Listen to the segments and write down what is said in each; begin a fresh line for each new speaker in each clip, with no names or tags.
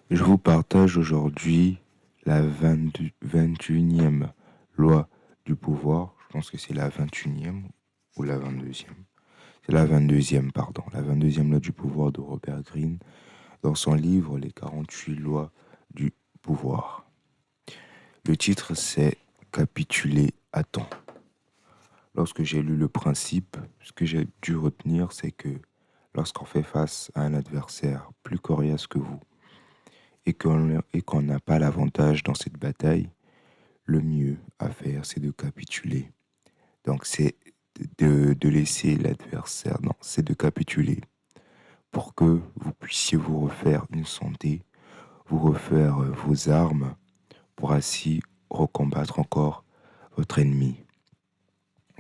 Je vous partage aujourd'hui la 21e loi du pouvoir. Je pense que c'est la 21e ou la 22e. C'est la 22e, pardon. La 22e loi du pouvoir de Robert Greene dans son livre Les 48 lois du pouvoir. Le titre, c'est Capituler à temps. Lorsque j'ai lu le principe, ce que j'ai dû retenir, c'est que lorsqu'on fait face à un adversaire plus coriace que vous, et qu'on n'a pas l'avantage dans cette bataille, le mieux à faire, c'est de capituler. Donc, c'est de laisser l'adversaire, non, c'est de capituler pour que vous puissiez vous refaire une santé, vous refaire vos armes pour ainsi recombattre encore votre ennemi.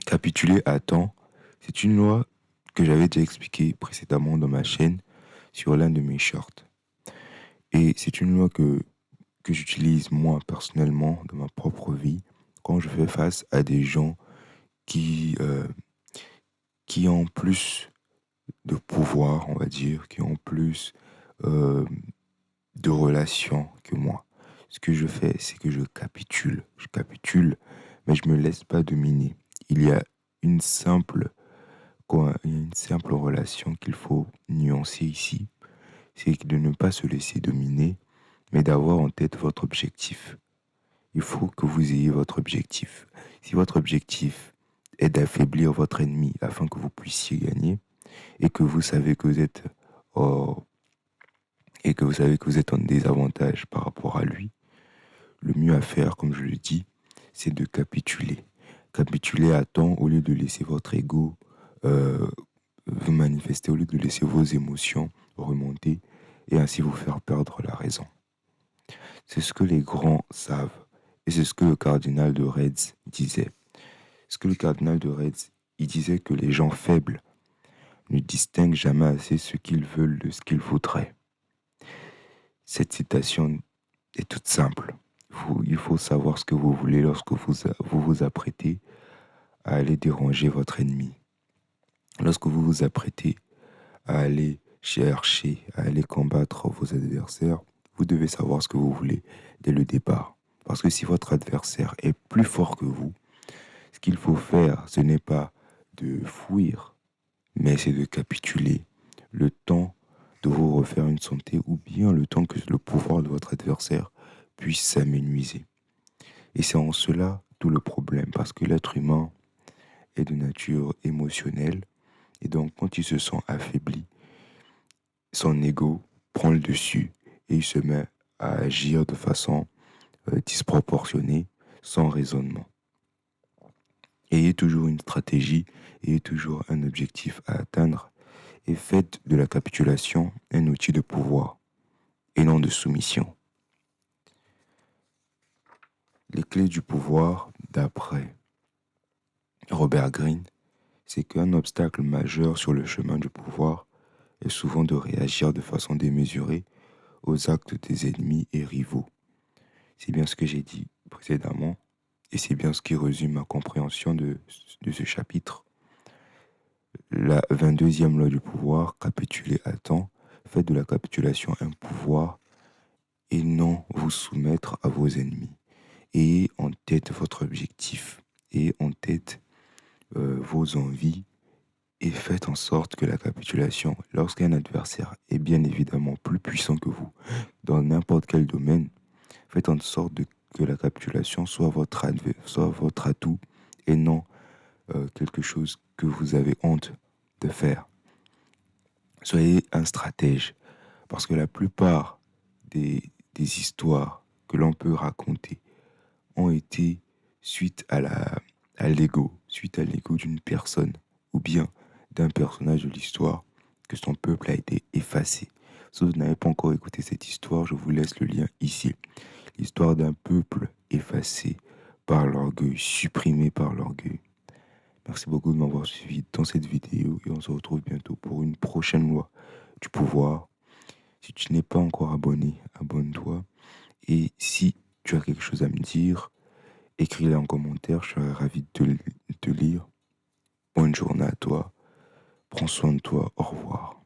Capituler à temps, c'est une loi que j'avais déjà expliquée précédemment dans ma chaîne sur l'un de mes shorts. Et c'est une loi que j'utilise moi personnellement dans ma propre vie quand je fais face à des gens qui ont plus de pouvoir, on va dire, qui ont plus euh, de relations que moi. Ce que je fais, c'est que je capitule. Je capitule, mais je me laisse pas dominer. Il y a une simple, une simple relation qu'il faut nuancer ici, c'est de ne pas se laisser dominer, mais d'avoir en tête votre objectif. Il faut que vous ayez votre objectif. Si votre objectif est d'affaiblir votre ennemi afin que vous puissiez gagner et que vous savez que vous êtes oh, et que vous savez que vous êtes en désavantage par rapport à lui, le mieux à faire, comme je le dis, c'est de capituler. Capituler à temps au lieu de laisser votre ego euh, vous manifester, au lieu de laisser vos émotions remonter et ainsi vous faire perdre la raison. C'est ce que les grands savent. Et c'est ce que le cardinal de Retz disait. Ce que le cardinal de Retz, il disait que les gens faibles ne distinguent jamais assez ce qu'ils veulent de ce qu'ils voudraient. Cette citation est toute simple. Il faut savoir ce que vous voulez lorsque vous vous apprêtez à aller déranger votre ennemi. Lorsque vous vous apprêtez à aller chercher, à aller combattre vos adversaires, vous devez savoir ce que vous voulez dès le départ. Parce que si votre adversaire est plus fort que vous, ce qu'il faut faire, ce n'est pas de fuir, mais c'est de capituler le temps de vous refaire une santé ou bien le temps que le pouvoir de votre adversaire puisse s'amenuiser. Et c'est en cela tout le problème, parce que l'être humain est de nature émotionnelle, et donc quand il se sent affaibli, son ego prend le dessus et il se met à agir de façon disproportionnée, sans raisonnement. Ayez toujours une stratégie, ayez toujours un objectif à atteindre et faites de la capitulation un outil de pouvoir et non de soumission. Les clés du pouvoir, d'après Robert Greene, c'est qu'un obstacle majeur sur le chemin du pouvoir est souvent de réagir de façon démesurée aux actes des ennemis et rivaux. C'est bien ce que j'ai dit précédemment et c'est bien ce qui résume ma compréhension de ce chapitre. La 22e loi du pouvoir, capituler à temps, faites de la capitulation un pouvoir et non vous soumettre à vos ennemis. Ayez en tête votre objectif, ayez en tête vos envies et faites en sorte que la capitulation, lorsqu'un adversaire est bien évidemment plus puissant que vous dans n'importe quel domaine, faites en sorte que la capitulation soit soit votre atout et non quelque chose que vous avez honte de faire. Soyez un stratège, parce que la plupart des histoires que l'on peut raconter ont été suite à l'ego, suite à l'ego d'une personne ou bien d'un personnage de l'histoire que son peuple a été effacé. Si vous n'avez pas encore écouté cette histoire, je vous laisse le lien ici. L'histoire d'un peuple effacé par l'orgueil, supprimé par l'orgueil. Merci beaucoup de m'avoir suivi dans cette vidéo et on se retrouve bientôt pour une prochaine loi du pouvoir. Si tu n'es pas encore abonné, abonne-toi. Et si tu as quelque chose à me dire, écris-le en commentaire, je serai ravi de te lire. Bonne journée à toi, prends soin de toi, au revoir.